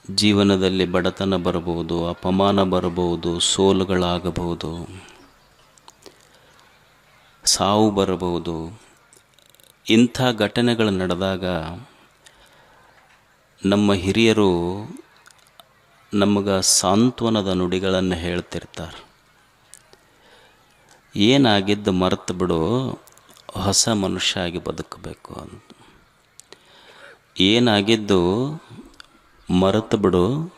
ಜೀವನದಲ್ಲಿ ಬಡತನ ಬರಬಹುದು, ಅಪಮಾನ ಬರಬಹುದು, ಸೋಲುಗಳಾಗಬಹುದು, ಸಾವು ಬರಬಹುದು. ಇಂಥ ಘಟನೆಗಳು ನಡೆದಾಗ ನಮ್ಮ ಹಿರಿಯರು ನಮಗೆ ಸಾಂತ್ವನದ ನುಡಿಗಳನ್ನು ಹೇಳ್ತಿರ್ತಾರೆ. ಏನಾಗಿದ್ದು ಮರೆತು ಬಿಡು, ಹೊಸ ಮನುಷ್ಯ ಆಗಿ ಬದುಕಬೇಕು ಅಂತ. ಏನಾಗಿದ್ದು ಮರೆತು ಬಿಡು,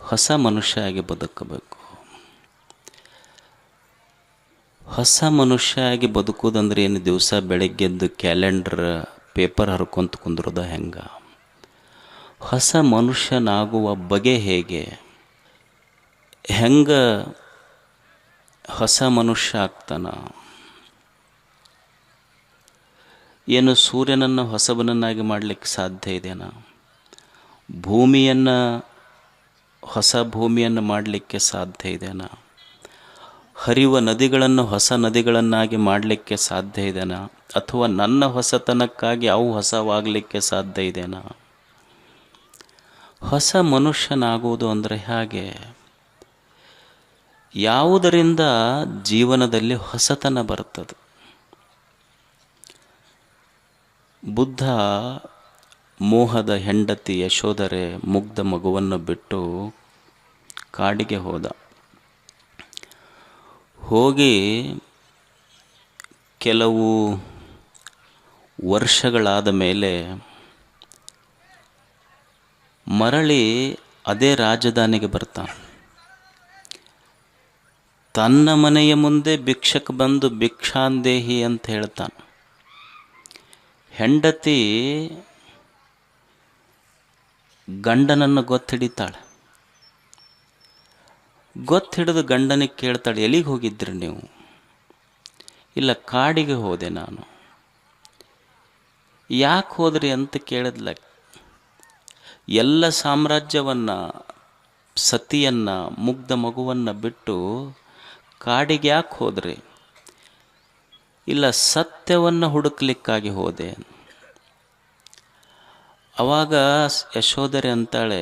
ಹೊಸ ಮನುಷ್ಯ ಆಗಿ ಬದುಕಬೇಕು. ಹೊಸ ಮನುಷ್ಯ ಆಗಿ ಬದುಕೋದಂದ್ರೆ ಏನು? ದಿವಸ ಬೆಳಗ್ಗೆದ್ದು ಕ್ಯಾಲೆಂಡರ್ ಪೇಪರ್ ಹರ್ಕೊಂತ ಕುಂದ್ರದ ಹೆಂಗ? ಹೊಸ ಮನುಷ್ಯನಾಗುವ ಬಗೆ ಹೇಗೆ? ಹೆಂಗ ಹೊಸ ಮನುಷ್ಯ ಆಗ್ತಾನ? ಏನು ಸೂರ್ಯನನ್ನು ಹೊಸಬನನ್ನಾಗಿ ಮಾಡಲಿಕ್ಕೆ ಸಾಧ್ಯ ಇದೆಯಾ? ಭೂಮಿಯನ್ನು ಹೊಸ ಭೂಮಿಯನ್ನು ಮಾಡಲಿಕ್ಕೆ ಸಾಧ್ಯ ಇದೆಯಾ? ಹರಿಯುವ ನದಿಗಳನ್ನು ಹೊಸ ನದಿಗಳನ್ನಾಗಿ ಮಾಡಲಿಕ್ಕೆ ಸಾಧ್ಯ ಇದೆಯಾ? ಅಥವಾ ನನ್ನ ಹೊಸತನಕ್ಕಾಗಿ ಅವು ಹೊಸವಾಗಲಿಕ್ಕೆ ಸಾಧ್ಯ ಇದೆಯಾ? ಹೊಸ ಮನುಷ್ಯನಾಗುವುದು ಅಂದರೆ ಹಾಗೆ. ಯಾವುದರಿಂದ ಜೀವನದಲ್ಲಿ ಹೊಸತನ ಬರ್ತದೆ? ಬುದ್ಧ ಮೋಹದ ಹೆಂಡತಿ ಯಶೋಧರೆ ಮುಗ್ಧ ಮಗುವನ್ನು ಬಿಟ್ಟು ಕಾಡಿಗೆ ಹೋಗಿ ಕೆಲವು ವರ್ಷಗಳಾದ ಮೇಲೆ ಮರಳಿ ಅದೇ ರಾಜಧಾನಿಗೆ ಬರ್ತಾನೆ. ತನ್ನ ಮನೆಯ ಮುಂದೆ ಭಿಕ್ಷಕ್ಕೆ ಬಂದು ಭಿಕ್ಷಾಂದೇಹಿ ಅಂತ ಹೇಳ್ತಾನೆ. ಹೆಂಡತಿ ಗಂಡನನ್ನು ಗೊತ್ತಿಡಿತಾಳೆ. ಗೊತ್ತಿಡಿದು ಗಂಡನಿಗೆ ಕೇಳ್ತಾಳೆ, ಎಲ್ಲಿಗೆ ಹೋಗಿದ್ರಿ ನೀವು? ಇಲ್ಲ, ಕಾಡಿಗೆ ಹೋದೆ ನಾನು. ಯಾಕೆ ಹೋದ್ರಿ ಅಂತ ಕೇಳಿದ್ಲ. ಎಲ್ಲ ಸಾಮ್ರಾಜ್ಯವನ್ನು, ಸತಿಯನ್ನು, ಮುಗ್ಧ ಮಗುವನ್ನು ಬಿಟ್ಟು ಕಾಡಿಗೆ ಯಾಕೆ ಹೋದ್ರಿ? ಇಲ್ಲ, ಸತ್ಯವನ್ನು ಹುಡುಕ್ಲಿಕ್ಕಾಗಿ ಹೋದೆ. ಆವಾಗ ಯಶೋಧರೆ ಅಂತಾಳೆ,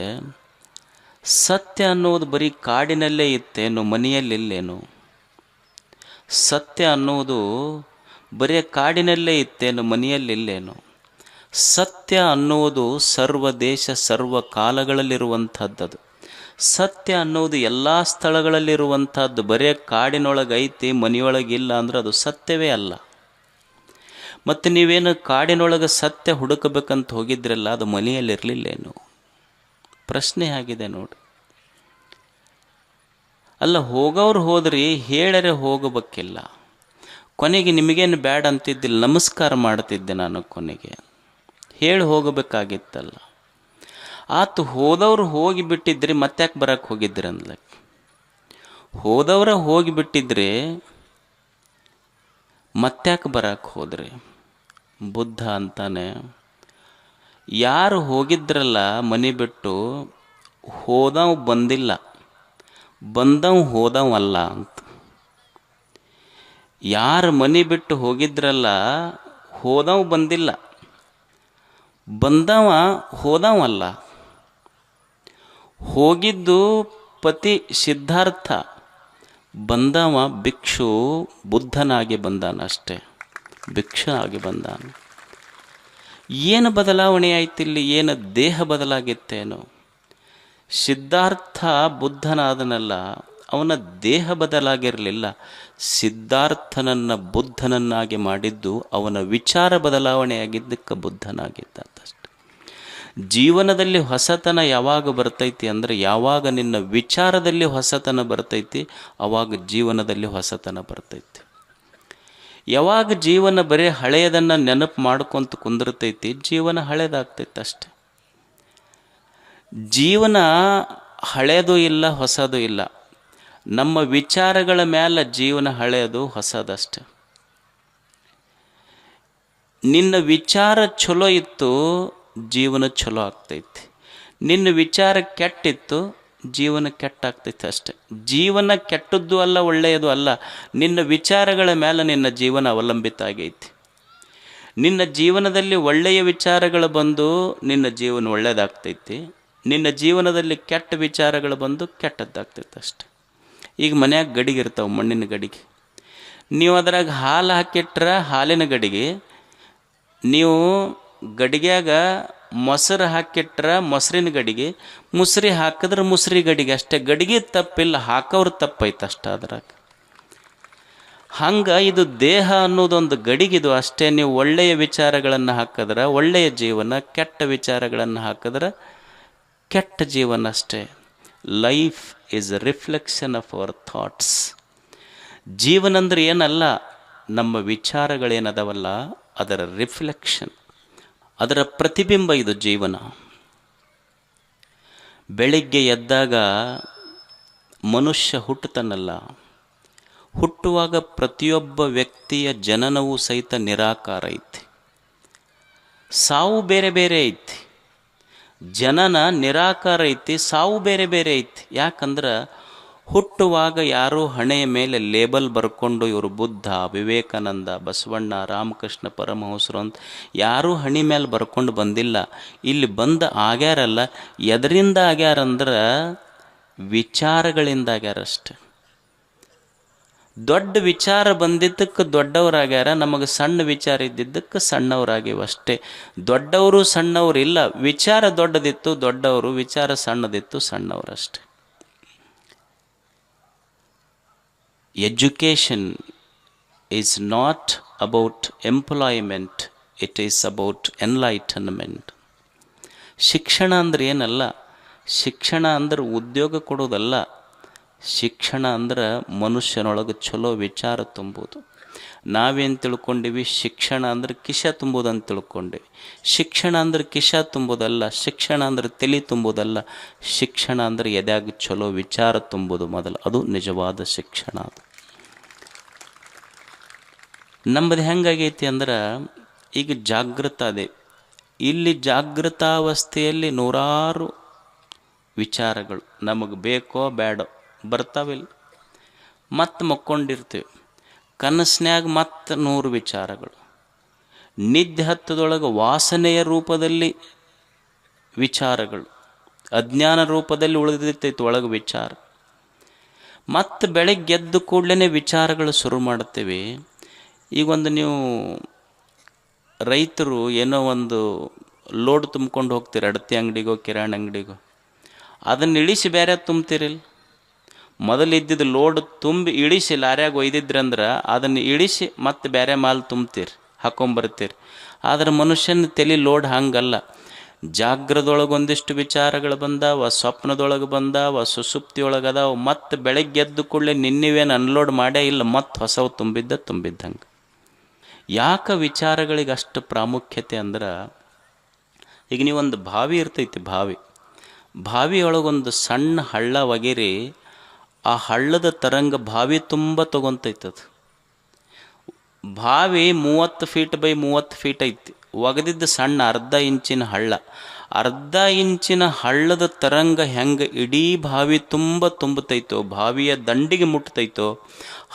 ಸತ್ಯ ಅನ್ನೋದು ಬರೀ ಕಾಡಿನಲ್ಲೇ ಇತ್ತೇನು, ಮನೆಯಲ್ಲಿಲ್ಲೇನು? ಸತ್ಯ ಅನ್ನೋದು ಬರೀ ಕಾಡಿನಲ್ಲೇ ಇತ್ತೇನು, ಮನೆಯಲ್ಲಿಲ್ಲೇನು? ಸತ್ಯ ಅನ್ನೋದು ಸರ್ವ ದೇಶ ಸರ್ವ ಕಾಲಗಳಲ್ಲಿರುವಂಥದ್ದು. ಸತ್ಯ ಅನ್ನೋದು ಎಲ್ಲ ಸ್ಥಳಗಳಲ್ಲಿರುವಂಥದ್ದು. ಬರೀ ಕಾಡಿನೊಳಗೈತಿ ಮನೆಯೊಳಗಿಲ್ಲ ಅಂದ್ರೆ ಅದು ಸತ್ಯವೇ ಅಲ್ಲ. ಮತ್ತು ನೀವೇನು ಕಾಡಿನೊಳಗೆ ಸತ್ಯ ಹುಡುಕಬೇಕಂತ ಹೋಗಿದ್ರಲ್ಲ, ಅದು ಮನೆಯಲ್ಲಿರಲಿಲ್ಲೇನು? ಪ್ರಶ್ನೆ ಆಗಿದೆ ನೋಡಿ. ಅಲ್ಲ, ಹೋಗೋರು ಹೋದ್ರಿ, ಹೇಳರೆ ಹೋಗಬೇಕಿಲ್ಲ. ಕೊನೆಗೆ ನಿಮಗೇನು ಬ್ಯಾಡ್ ಅಂತಿದ್ದಿಲ್ಲ, ನಮಸ್ಕಾರ ಮಾಡ್ತಿದ್ದೆ ನಾನು. ಕೊನೆಗೆ ಹೇಳಿ ಹೋಗಬೇಕಾಗಿತ್ತಲ್ಲ. ಆತು, ಹೋದವ್ರು ಹೋಗಿಬಿಟ್ಟಿದ್ರಿ, ಮತ್ತ್ಯಾಕೆ ಬರಕ್ಕೆ ಹೋಗಿದ್ರಿ ಅಂದ್ಲಕ್ಕೆ. ಹೋದವ್ರ ಹೋಗಿಬಿಟ್ಟಿದ್ರಿ, ಮತ್ತ್ಯಾಕೆ ಬರಕ್ಕೆ ಹೋದ್ರಿ? ಬುದ್ಧ ಅಂತಾನೆ, ಯಾರು ಹೋಗಿದ್ರಲ್ಲ ಮನೆ ಬಿಟ್ಟು, ಹೋದವ್ ಬಂದಿಲ್ಲ, ಬಂದವ್ ಹೋದವಲ್ಲ ಅಂತ. ಯಾರು ಮನೆ ಬಿಟ್ಟು ಹೋಗಿದ್ರಲ್ಲ, ಹೋದವ್ ಬಂದಿಲ್ಲ, ಬಂದವ ಹೋದವಲ್ಲ. ಹೋಗಿದ್ದು ಪತಿ ಸಿದ್ಧಾರ್ಥ, ಬಂದವ ಭಿಕ್ಷು ಬುದ್ಧನಾಗಿ ಬಂದಾನ ಅಷ್ಟೇ, ಭಿಕ್ಷು ಆಗಿ ಬಂದಾನ. ಏನು ಬದಲಾವಣೆ ಆಯ್ತಿಲ್ಲಿ? ಏನು ದೇಹ ಬದಲಾಗಿತ್ತೇನು? ಸಿದ್ಧಾರ್ಥ ಬುದ್ಧನಾದನಲ್ಲ, ಅವನ ದೇಹ ಬದಲಾಗಿರಲಿಲ್ಲ. ಸಿದ್ಧಾರ್ಥನನ್ನು ಬುದ್ಧನನ್ನಾಗಿ ಮಾಡಿದ್ದು ಅವನ ವಿಚಾರ ಬದಲಾವಣೆಯಾಗಿದ್ದಕ್ಕೆ ಬುದ್ಧನಾಗಿದ್ದಷ್ಟೆ. ಜೀವನದಲ್ಲಿ ಹೊಸತನ ಯಾವಾಗ ಬರ್ತೈತಿ ಅಂದರೆ, ಯಾವಾಗ ನಿನ್ನ ವಿಚಾರದಲ್ಲಿ ಹೊಸತನ ಬರ್ತೈತಿ ಆವಾಗ ಜೀವನದಲ್ಲಿ ಹೊಸತನ ಬರ್ತೈತಿ. ಯಾವಾಗ ಜೀವನ ಬರೀ ಹಳೆಯದನ್ನು ನೆನಪು ಮಾಡ್ಕೊತ ಕುಂದಿರ್ತೈತಿ, ಜೀವನ ಹಳೇದಾಗ್ತೈತಿ ಅಷ್ಟೆ. ಜೀವನ ಹಳೆಯದು ಇಲ್ಲ, ಹೊಸದು ಇಲ್ಲ. ನಮ್ಮ ವಿಚಾರಗಳ ಮೇಲೆ ಜೀವನ ಹಳೆಯದು ಹೊಸದಷ್ಟೆ. ನಿನ್ನ ವಿಚಾರ ಚಲೋ ಇತ್ತು, ಜೀವನ ಚಲೋ ಆಗ್ತೈತಿ. ನಿನ್ನ ವಿಚಾರ ಕೆಟ್ಟಿತ್ತು, ಜೀವನ ಕೆಟ್ಟಾಗ್ತೈತೆ ಅಷ್ಟೆ. ಜೀವನ ಕೆಟ್ಟದ್ದು ಅಲ್ಲ, ಒಳ್ಳೆಯದು ಅಲ್ಲ. ನಿನ್ನ ವಿಚಾರಗಳ ಮೇಲೆ ನಿನ್ನ ಜೀವನ ಅವಲಂಬಿತ ಆಗೈತಿ. ನಿನ್ನ ಜೀವನದಲ್ಲಿ ಒಳ್ಳೆಯ ವಿಚಾರಗಳು ಬಂದು ನಿನ್ನ ಜೀವನ ಒಳ್ಳೆಯದಾಗ್ತೈತಿ. ನಿನ್ನ ಜೀವನದಲ್ಲಿ ಕೆಟ್ಟ ವಿಚಾರಗಳು ಬಂದು ಕೆಟ್ಟದ್ದಾಗ್ತೈತೆ ಅಷ್ಟೆ. ಈಗ ಮನ್ಯಾಗ ಗಡಿಗೆ ಇರ್ತಾವೆ, ಮಣ್ಣಿನ ಗಡಿಗೆ. ನೀವು ಅದ್ರಾಗ ಹಾಲು ಹಾಕಿಟ್ರೆ ಹಾಲಿನ ಗಡಿಗೆ, ನೀವು ಗಡಿಗ್ಯಾಗ ಮೊಸರು ಹಾಕಿಟ್ರೆ ಮೊಸರಿನ ಗಡಿಗೆ, ಮುಸ್ರಿ ಹಾಕಿದ್ರೆ ಮುಸ್ರಿ ಗಡಿಗೆ ಅಷ್ಟೇ. ಗಡಿಗೆ ತಪ್ಪಿಲ್ಲ, ಹಾಕೋರು ತಪ್ಪೈತೆ ಅಷ್ಟೇ ಅದ್ರಾಗ. ಹಂಗೆ ಇದು ದೇಹ ಅನ್ನೋದೊಂದು ಗಡಿಗಿದು ಅಷ್ಟೇ. ನೀವು ಒಳ್ಳೆಯ ವಿಚಾರಗಳನ್ನು ಹಾಕಿದ್ರೆ ಒಳ್ಳೆಯ ಜೀವನ, ಕೆಟ್ಟ ವಿಚಾರಗಳನ್ನು ಹಾಕಿದ್ರೆ ಕೆಟ್ಟ ಜೀವನ ಅಷ್ಟೇ. Life is a reflection of our thoughts. ಜೀವನ ಅಂದ್ರೆ ಏನಲ್ಲ, ನಮ್ಮ ವಿಚಾರಗಳೇನದವಲ್ಲ ಅದರ ರಿಫ್ಲೆಕ್ಷನ್, ಅದರ ಪ್ರತಿಬಿಂಬ ಇದು ಜೀವನ. ಬೆಳಿಗ್ಗೆ ಎದ್ದಾಗ ಮನುಷ್ಯ ಹುಟ್ಟುತ್ತಾನಲ್ಲ, ಹುಟ್ಟುವಾಗ ಪ್ರತಿಯೊಬ್ಬ ವ್ಯಕ್ತಿಯ ಜನನವೂ ಸಹಿತ ನಿರಾಕಾರ ಐತಿ. ಸಾವು ಬೇರೆ ಬೇರೆ ಐತಿ. ಜನನ ನಿರಾಕಾರ ಐತಿ, ಸಾವು ಬೇರೆ ಬೇರೆ ಐತಿ. ಯಾಕಂದ್ರೆ ಹುಟ್ಟುವಾಗ ಯಾರೂ ಹಣೆಯ ಮೇಲೆ ಲೇಬಲ್ ಬರ್ಕೊಂಡು ಇವರು ಬುದ್ಧ, ವಿವೇಕಾನಂದ, ಬಸವಣ್ಣ, ರಾಮಕೃಷ್ಣ ಪರಮಹಂಸರು ಅಂತ ಯಾರೂ ಹಣೆ ಮೇಲೆ ಬರ್ಕೊಂಡು ಬಂದಿಲ್ಲ. ಇಲ್ಲಿ ಬಂದ ಆಗ್ಯಾರಲ್ಲ, ಎದರಿಂದ ಆಗ್ಯಾರಂದ್ರೆ ವಿಚಾರಗಳಿಂದ ಆಗ್ಯಾರಷ್ಟೆ. ದೊಡ್ಡ ವಿಚಾರ ಬಂದಿದ್ದಕ್ಕೆ ದೊಡ್ಡವರಾಗ್ಯಾರ, ನಮಗೆ ಸಣ್ಣ ವಿಚಾರ ಇದ್ದಿದ್ದಕ್ಕೆ ಸಣ್ಣವರಾಗಿವಷ್ಟೇ. ದೊಡ್ಡವರು ಸಣ್ಣವರು ಇಲ್ಲ, ವಿಚಾರ ದೊಡ್ಡದಿತ್ತು ದೊಡ್ಡವರು, ವಿಚಾರ ಸಣ್ಣದಿತ್ತು ಸಣ್ಣವರಷ್ಟೆ. Education is not about employment, it is about enlightenment. ಶಿಕ್ಷಣ ಅಂದ್ರೆ ಏನಲ್ಲ, ಶಿಕ್ಷಣ ಅಂದ್ರೆ ಉದ್ಯೋಗ ಕೊಡೋದಲ್ಲ. ಶಿಕ್ಷಣ ಅಂದ್ರೆ ಮನುಷ್ಯನೊಳಗೆ ಚಲೋ ವಿಚಾರ ತುಂಬೋದು. ನಾವೇನು ತಿಳ್ಕೊಂಡಿವಿ, ಶಿಕ್ಷಣ ಅಂದ್ರೆ ಕಿಶ ತುಂಬೋದಂತ ತಿಳ್ಕೊಂಡಿವಿ. ಶಿಕ್ಷಣ ಅಂದ್ರೆ ಕಿಶ ತುಂಬೋದಲ್ಲ, ಶಿಕ್ಷಣ ಅಂದ್ರೆ ತಲೆ ತುಂಬೋದಲ್ಲ. ಶಿಕ್ಷಣ ಅಂದ್ರೆ ಎದ್ಯಾಗ ಚಲೋ ವಿಚಾರ ತುಂಬೋದು ಮೊದಲು, ಅದು ನಿಜವಾದ ಶಿಕ್ಷಣ. ಅದು ನಮ್ಮದು ಹೆಂಗಾಗೈತಿ ಅಂದ್ರೆ, ಈಗ ಜಾಗೃತ ಅದೇ, ಇಲ್ಲಿ ಜಾಗೃತಾವಸ್ಥೆಯಲ್ಲಿ ನೂರಾರು ವಿಚಾರಗಳು ನಮಗೆ ಬೇಕೋ ಬೇಡೋ ಬರ್ತಾವಿಲ್ಲ. ಮತ್ತೆ ಮಕ್ಕೊಂಡಿರ್ತೀವಿ, ಕನಸಿನ್ಯಾಗ ಮತ್ತೆ 100 ವಿಚಾರಗಳು. ನಿದ್ದೆ ಹತ್ತದೊಳಗೆ ವಾಸನೆಯ ರೂಪದಲ್ಲಿ ವಿಚಾರಗಳು, ಅಜ್ಞಾನ ರೂಪದಲ್ಲಿ ಉಳಿದಿರ್ತೈತೆ ಒಳಗೆ ವಿಚಾರ. ಮತ್ತು ಬೆಳಗ್ಗೆ ಎದ್ದು ಕೂಡಲೇ ವಿಚಾರಗಳು ಶುರು ಮಾಡ್ತೇವೆ. ಈಗೊಂದು ನೀವು ರೈತರು ಏನೋ ಒಂದು ಲೋಡ್ ತುಂಬ್ಕೊಂಡು ಹೋಗ್ತೀರಿ, ಅಡತಿ ಅಂಗಡಿಗೋ ಕಿರಾಣಿ ಅಂಗಡಿಗೋ, ಅದನ್ನು ಇಳಿಸಿ ಬೇರೆ ತುಂಬ್ತಿರಿಲ್ಲ. ಮೊದಲು ಇದ್ದಿದ್ದು ಲೋಡ್ ತುಂಬಿ ಇಳಿಸಿ ಲಾರ್ಯಾಗ ಒಯ್ದಿದ್ರಂದ್ರೆ ಅದನ್ನು ಇಳಿಸಿ ಮತ್ತೆ ಬೇರೆ ಮಾಲ್ ತುಂಬ್ತೀರಿ, ಹಾಕೊಂಬರ್ತೀರಿ. ಆದರೆ ಮನುಷ್ಯನ ತಲೆ ಲೋಡ್ ಹಂಗಲ್ಲ. ಜಾಗ್ರದೊಳಗೊಂದಿಷ್ಟು ವಿಚಾರಗಳು ಬಂದಾವ, ಸ್ವಪ್ನದೊಳಗೆ ಬಂದಾವ, ಸುಸುಪ್ತಿಯೊಳಗೆ ಅದಾವ. ಮತ್ತು ಬೆಳಗ್ಗೆ ಎದ್ದು ಕೂಡಲೇ ನಿನ್ನೆವೇನು ಅನ್ಲೋಡ್ ಮಾಡೇ ಇಲ್ಲ, ಮತ್ತು ಹೊಸವು ತುಂಬಿದ್ದಂಗೆ. ಯಾಕೆ ವಿಚಾರಗಳಿಗೆ ಅಷ್ಟು ಪ್ರಾಮುಖ್ಯತೆ ಅಂದ್ರೆ, ಈಗ ನೀವೊಂದು ಬಾವಿ ಇರ್ತೈತಿ, ಬಾವಿಯೊಳಗೊಂದು ಸಣ್ಣ ಹಳ್ಳ ಒಗೆರಿ, ಆ ಹಳ್ಳದ ತರಂಗ ಬಾವಿ ತುಂಬ ತೊಗೊತೈತದು. ಬಾವಿ 30 ಫೀಟ್ ಬೈ 30 ಫೀಟ್ ಐತಿ, ಒಗೆದಿದ್ದು ಸಣ್ಣ ಅರ್ಧ ಇಂಚಿನ ಹಳ್ಳದ ತರಂಗ ಹೆಂಗೆ ಇಡೀ ಬಾವಿ ತುಂಬತೈತೋ, ಬಾವಿಯ ದಂಡಿಗೆ ಮುಟ್ತೈತೋ,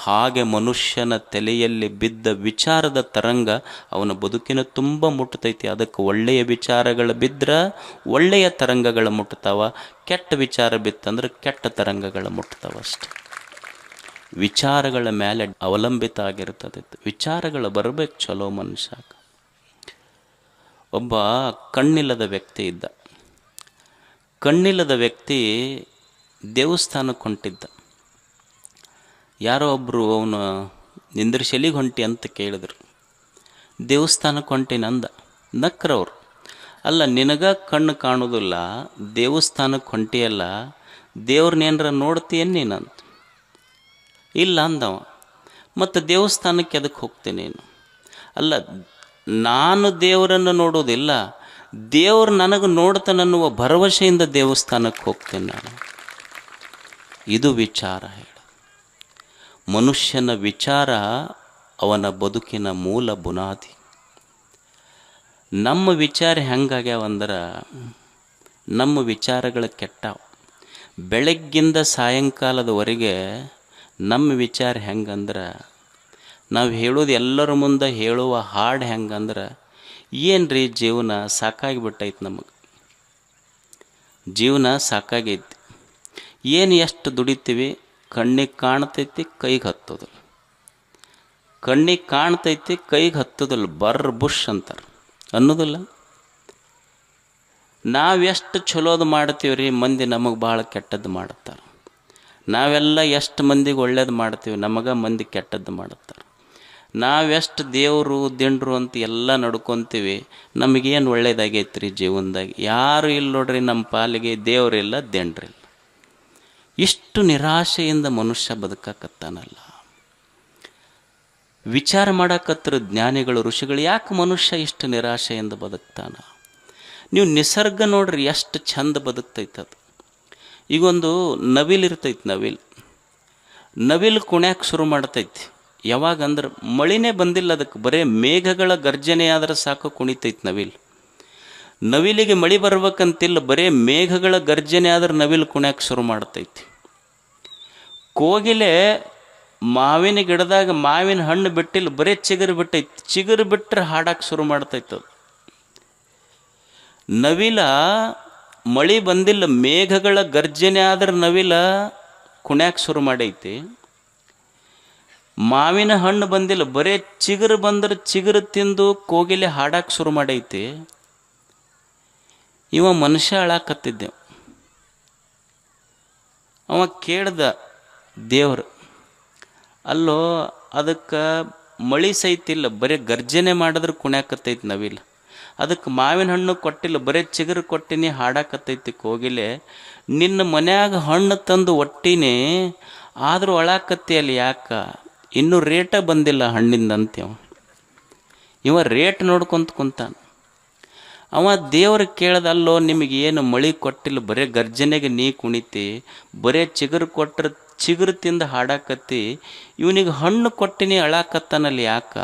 ಹಾಗೆ ಮನುಷ್ಯನ ತಲೆಯಲ್ಲಿ ಬಿದ್ದ ವಿಚಾರದ ತರಂಗ ಅವನ ಬದುಕಿನ ತುಂಬ ಮುಟ್ತೈತಿ. ಅದಕ್ಕೆ ಒಳ್ಳೆಯ ವಿಚಾರಗಳು ಬಿದ್ದರೆ ಒಳ್ಳೆಯ ತರಂಗಗಳು ಮುಟ್ತಾವ, ಕೆಟ್ಟ ವಿಚಾರ ಬಿತ್ತಂದ್ರೆ ಕೆಟ್ಟ ತರಂಗಗಳು ಮುಟ್ತಾವ ಅಷ್ಟೆ. ವಿಚಾರಗಳ ಮೇಲೆ ಅವಲಂಬಿತ ಆಗಿರ್ತದೆ. ವಿಚಾರಗಳು ಬರಬೇಕು ಚಲೋ ಮನುಷ್ಯ. ಒಬ್ಬ ಕಣ್ಣಿಲ್ಲದ ವ್ಯಕ್ತಿ ಇದ್ದ. ಕಣ್ಣಿಲ್ಲದ ವ್ಯಕ್ತಿ ದೇವಸ್ಥಾನಕ್ಕೆ ಹೊಂಟಿದ್ದ. ಯಾರೋ ಒಬ್ಬರು ಅವನು ನಿಂದ್ರಿಸಲಿಗೆ ಹೊಂಟಿ ಅಂತ ಕೇಳಿದ್ರು. ದೇವಸ್ಥಾನಕ್ಕೆ ಹೊಂಟಿನಂದ. ನಕ್ರವ್ರು, ಅಲ್ಲ ನಿನಗ ಕಣ್ಣು ಕಾಣೋದಿಲ್ಲ, ದೇವಸ್ಥಾನಕ್ಕೆ ಹೊಂಟಿಯಲ್ಲ, ದೇವ್ರನ್ನೇನರ ನೋಡ್ತೀಯನ್ ನೀನಂತ. ಇಲ್ಲ ಅಂದವ. ಮತ್ತು ದೇವಸ್ಥಾನಕ್ಕೆ ಎದಕ್ಕೆ ಹೋಗ್ತೀನಿ ನೀನು? ಅಲ್ಲ, ನಾನು ದೇವರನ್ನು ನೋಡೋದಿಲ್ಲ, ದೇವರು ನನಗೆ ನೋಡ್ತಾನನ್ನುವ ಭರವಸೆಯಿಂದ ದೇವಸ್ಥಾನಕ್ಕೆ ಹೋಗ್ತೇನೆ ನಾನು. ಇದು ವಿಚಾರ ಹೇಳ. ಮನುಷ್ಯನ ವಿಚಾರ ಅವನ ಬದುಕಿನ ಮೂಲ ಬುನಾದಿ. ನಮ್ಮ ವಿಚಾರ ಹೆಂಗಾಗ್ಯಾವಂದ್ರೆ, ನಮ್ಮ ವಿಚಾರಗಳು ಕೆಟ್ಟಾವ. ಬೆಳಗ್ಗಿಂದ ಸಾಯಂಕಾಲದವರೆಗೆ ನಮ್ಮ ವಿಚಾರ ಹೆಂಗಂದ್ರೆ, ನಾವು ಹೇಳೋದು ಎಲ್ಲರ ಮುಂದೆ ಹೇಳುವ ಹಾಡು ಹೆಂಗಂದ್ರೆ, ಏನು ರೀ ಜೀವನ ಸಾಕಾಗಿಬಿಟ್ಟೈತೆ ನಮಗೆ. ಜೀವನ ಸಾಕಾಗೈತಿ. ಏನು ಎಷ್ಟು ದುಡಿತೀವಿ, ಕಣ್ಣಿಗೆ ಕಾಣ್ತೈತಿ ಕೈಗೆ ಹತ್ತೋದಿಲ್ಲ. ಕಣ್ಣಿಗೆ ಕಾಣ್ತೈತಿ ಕೈಗೆ ಹತ್ತೋದಿಲ್ಲ, ಬರ್ರ ಬುಷ್ ಅಂತಾರೆ ಅನ್ನೋದಿಲ್ಲ. ನಾವೆಷ್ಟು ಚಲೋದು ಮಾಡ್ತೀವಿ ರೀ, ಮಂದಿ ನಮಗೆ ಭಾಳ ಕೆಟ್ಟದ್ದು ಮಾಡುತ್ತಾರೆ. ನಾವೆಲ್ಲ ಎಷ್ಟು ಮಂದಿಗೆ ಒಳ್ಳೇದು ಮಾಡ್ತೀವಿ, ನಮಗೆ ಮಂದಿ ಕೆಟ್ಟದ್ದು ಮಾಡುತ್ತಾರೆ. ನಾವೆಷ್ಟು ದೇವರು ದಿಂಡ್ರು ಅಂತ ಎಲ್ಲ ನಡ್ಕೊತೀವಿ, ನಮಗೇನು ಒಳ್ಳೇದಾಗೈತೆ ರೀ ಜೀವನದಾಗ? ಯಾರು ಇಲ್ಲ ನೋಡ್ರಿ ನಮ್ಮ ಪಾಲಿಗೆ, ದೇವರಿಲ್ಲ ದಿಂಡ್ರಿಲ್ಲ. ಇಷ್ಟು ನಿರಾಶೆಯಿಂದ ಮನುಷ್ಯ ಬದುಕಕತ್ತಾನಲ್ಲ. ವಿಚಾರ ಮಾಡಕತ್ರ ಜ್ಞಾನಿಗಳು, ಋಷಿಗಳು, ಯಾಕೆ ಮನುಷ್ಯ ಇಷ್ಟು ನಿರಾಶೆಯಿಂದ ಬದುಕ್ತಾನ? ನೀವು ನಿಸರ್ಗ ನೋಡ್ರಿ ಎಷ್ಟು ಚಂದ ಬದುಕ್ತೈತದು. ಈಗೊಂದು ನವಿಲು ಇರ್ತೈತಿ, ನವಿಲು ಕುಣ್ಯಾಕೆ ಶುರು ಮಾಡ್ತೈತಿ. ಯಾವಾಗ ಅಂದ್ರೆ ಮಳಿನೇ ಬಂದಿಲ್ಲ ಅದಕ್ಕೆ, ಬರೀ ಮೇಘಗಳ ಗರ್ಜನೆ ಆದ್ರೆ ಸಾಕು ಕುಣಿತೈತಿ ನವಿಲಿಗೆ ಮಳಿ ಬರ್ಬೇಕಂತಿಲ್ಲ, ಬರೀ ಮೇಘಗಳ ಗರ್ಜನೆ ಆದ್ರೆ ನವಿಲು ಕುಣ್ಯಾಕೆ ಶುರು ಮಾಡ್ತೈತಿ. ಕೋಗಿಲೆ ಮಾವಿನ ಗಿಡದಾಗ ಮಾವಿನ ಹಣ್ಣು ಬಿಟ್ಟಿಲ್ಲ, ಬರೀ ಚಿಗುರು ಬಿಟ್ಟೈತಿ, ಚಿಗುರು ಬಿಟ್ಟರೆ ಹಾಡಕ್ಕೆ ಶುರು ಮಾಡ್ತೈತದು. ನವಿಲ ಮಳಿ ಬಂದಿಲ್ಲ, ಮೇಘಗಳ ಗರ್ಜನೆ ಆದ್ರೆ ನವಿಲ ಕುಣ್ಯಾಕೆ ಶುರು ಮಾಡೈತಿ. ಮಾವಿನ ಹಣ್ಣು ಬಂದಿಲ್ಲ, ಬರೇ ಚಿಗುರು ಬಂದ್ರೆ ಚಿಗುರು ತಿಂದು ಕೋಗಿಲೆ ಹಾಡಕ್ಕೆ ಶುರು ಮಾಡೈತಿ. ಇವ ಮನುಷ್ಯ ಅಳಾಕತ್ತಿದ್ದೆ. ಅವ ಕೇಳ್ದ ದೇವ್ರು, ಅಲ್ಲೋ ಅದಕ್ಕೆ ಮಳಿ ಸೈತಿಲ್ಲ, ಬರೀ ಗರ್ಜನೆ ಮಾಡಿದ್ರೆ ಕುಣ್ಯಾಕತ್ತೈತಿ ನವಿಲ. ಅದಕ್ಕೆ ಮಾವಿನ ಹಣ್ಣು ಕೊಟ್ಟಿಲ್ಲ, ಬರೀ ಚಿಗುರು ಕೊಟ್ಟಿನಿ ಹಾಡಾಕತ್ತೈತಿ ಕೋಗಿಲೆ. ನಿನ್ನ ಮನ್ಯಾಗ ಹಣ್ಣು ತಂದು ಒಟ್ಟಿನಿ, ಆದರೂ ಅಳಾಕತ್ತಿ ಅಲ್ಲಿ ಯಾಕ? ಇನ್ನೂ ರೇಟ ಬಂದಿಲ್ಲ ಹಣ್ಣಿಂದಂತೆ. ಇವ ರೇಟ್ ನೋಡ್ಕೊಂತ ಕುಂತಾನ. ಅವ ದೇವ್ರು ಕೇಳ್ದಲ್ಲೋ, ನಿಮಗೇನು ಮಳಿ ಕೊಟ್ಟಿಲ್ಲ, ಬರೀ ಗರ್ಜನೆಗೆ ನೀ ಕುಣಿತಿ, ಬರೀ ಚಿಗುರು ಕೊಟ್ಟರೆ ಚಿಗುರು ತಿಂದು ಹಾಡಾಕತ್ತಿ, ಇವನಿಗೆ ಹಣ್ಣು ಕೊಟ್ಟಿನಿ ಅಳಾಕತ್ತಾನಲ್ಲಿ ಯಾಕ?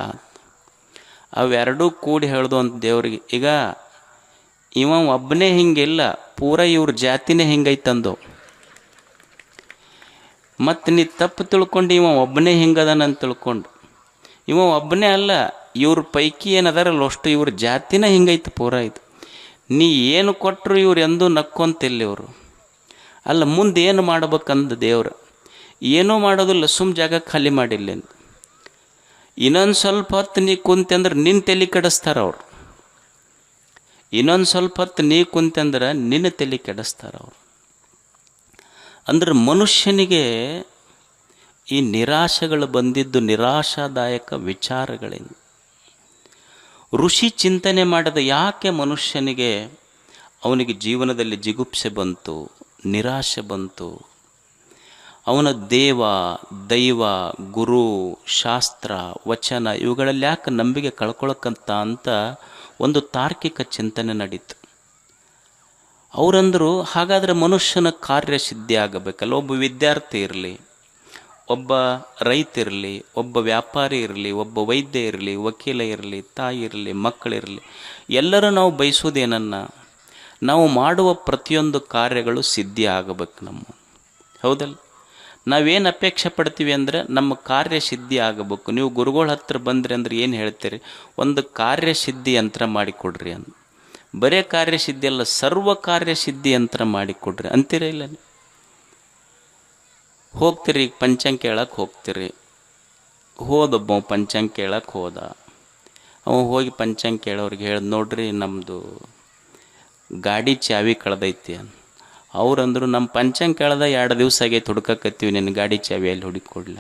ಅವೆರಡೂ ಕೂಡಿ ಹೇಳ್ದು ಅಂತ ದೇವ್ರಿಗೆ. ಈಗ ಇವ ಒಬ್ಬನೇ ಹಿಂಗಿಲ್ಲ, ಪೂರ ಇವ್ರ ಜಾತಿನೇ ಹಿಂಗೈತಂದು. ಮತ್ತು ನೀ ತಪ್ಪು ತಿಳ್ಕೊಂಡು ಇವ ಒಬ್ಬನೇ ಹಿಂಗದಾನಂತ ತಿಳ್ಕೊಂಡು. ಇವ ಒಬ್ಬನೇ ಅಲ್ಲ, ಇವ್ರ ಪೈಕಿ ಏನದಾರಲ್ಲ ಅಷ್ಟು ಇವ್ರ ಜಾತಿನೇ ಹಿಂಗೈತೆ ಪೂರ. ಇದು ನೀ ಏನು ಕೊಟ್ಟರು ಇವ್ರು ಎಂದೂ ನಕ್ಕೊಂತಿಲ್ಲ ಇವರು. ಅಲ್ಲ, ಮುಂದೆ ಏನು ಮಾಡ್ಬೇಕಂದ ದೇವ್ರು. ಏನೂ ಮಾಡೋದಿಲ್ಲ, ಜಾಗ ಖಾಲಿ ಮಾಡಿಲ್ಲ. ಇನ್ನೊಂದು ಸ್ವಲ್ಪ ಹೊತ್ತು ನೀ ಕುಂತಂದ್ರೆ ನಿನ್ನ ತಲೆ ಕೆಡಿಸ್ತಾರ ಅವ್ರು. ಇನ್ನೊಂದು ಸ್ವಲ್ಪ ಹೊತ್ತು ನೀ ಕುಂತಂದ್ರೆ ನಿನ್ನ ತಲೆ ಕೆಡಿಸ್ತಾರ ಅವರು. ಅಂದ್ರೆ ಮನುಷ್ಯನಿಗೆ ಈ ನಿರಾಶೆಗಳು ಬಂದಿದ್ದು ನಿರಾಶಾದಾಯಕ ವಿಚಾರಗಳಿಂದ. ಋಷಿ ಚಿಂತನೆ ಮಾಡಿದ ಯಾಕೆ ಮನುಷ್ಯನಿಗೆ ಅವನಿಗೆ ಜೀವನದಲ್ಲಿ ಜಿಗುಪ್ಸೆ ಬಂತು, ನಿರಾಶೆ ಬಂತು? ಅವನ ದೇವ, ದೈವ, ಗುರು, ಶಾಸ್ತ್ರ, ವಚನ ಇವುಗಳಲ್ಲಿ ಯಾಕೆ ನಂಬಿಕೆ ಕಳ್ಕೊಳಕ್ಕಂತ ಅಂತ ಒಂದು ತಾರ್ಕಿಕ ಚಿಂತನೆ ನಡೀತು. ಅವರಂದರು, ಹಾಗಾದರೆ ಮನುಷ್ಯನ ಕಾರ್ಯಸಿದ್ಧಿ ಆಗಬೇಕಲ್ಲ. ಒಬ್ಬ ವಿದ್ಯಾರ್ಥಿ ಇರಲಿ, ಒಬ್ಬ ರೈತ ಇರಲಿ, ಒಬ್ಬ ವ್ಯಾಪಾರಿ ಇರಲಿ, ಒಬ್ಬ ವೈದ್ಯ ಇರಲಿ, ವಕೀಲ ಇರಲಿ, ತಾಯಿ ಇರಲಿ, ಮಕ್ಕಳಿರಲಿ, ಎಲ್ಲರೂ ನಾವು ಬಯಸೋದೇನನ್ನ? ನಾವು ಮಾಡುವ ಪ್ರತಿಯೊಂದು ಕಾರ್ಯಗಳು ಸಿದ್ಧಿ ಆಗಬೇಕು ನಮ್ಮ. ಹೌದಲ್ಲ? ನಾವೇನು ಅಪೇಕ್ಷೆ ಪಡ್ತೀವಿ ಅಂದರೆ ನಮ್ಮ ಕಾರ್ಯಸಿದ್ಧಿ ಆಗಬೇಕು. ನೀವು ಗುರುಗಳ ಹತ್ರ ಬಂದ್ರಿ ಅಂದ್ರೆ ಏನು ಹೇಳ್ತೀರಿ? ಒಂದು ಕಾರ್ಯಸಿದ್ಧಿ ಯಂತ್ರ ಮಾಡಿಕೊಡ್ರಿ ಅಂತ. ಬರೇ ಕಾರ್ಯಸಿದ್ಧಿ ಅಲ್ಲ, ಸರ್ವ ಕಾರ್ಯಸಿದ್ಧಿ ಯಂತ್ರ ಮಾಡಿಕೊಡ್ರಿ ಅಂತೀರ ಇಲ್ಲ? ಹೋಗ್ತೀರಿ, ಈಗ ಪಂಚಾಂಗ ಕೇಳಕ್ಕೆ ಹೋಗ್ತೀರಿ. ಹೋದೊಬ್ಬ ಪಂಚಾಂಗ ಕೇಳಕ್ಕೆ ಹೋದ. ಅವ ಹೋಗಿ ಪಂಚಾಂಗ ಕೇಳೋರಿಗೆ ಹೇಳ್ದು, ನೋಡ್ರಿ ನಮ್ಮದು ಗಾಡಿ ಚಾವಿ ಕಳೆದೈತಿ ಅಂತ. ಅವ್ರಂದ್ರು, ನಮ್ಮ ಪಂಚಾಂಗ ಕೇಳ್ದ 2 ದಿವಸ ಆಗೈತೆ ಹುಡ್ಕಕತ್ತೀವಿ, ನಿನ್ನ ಗಾಡಿ ಚಾವಿ ಎಲ್ಲಿ ಹುಡುಕೊಡ್ಲ?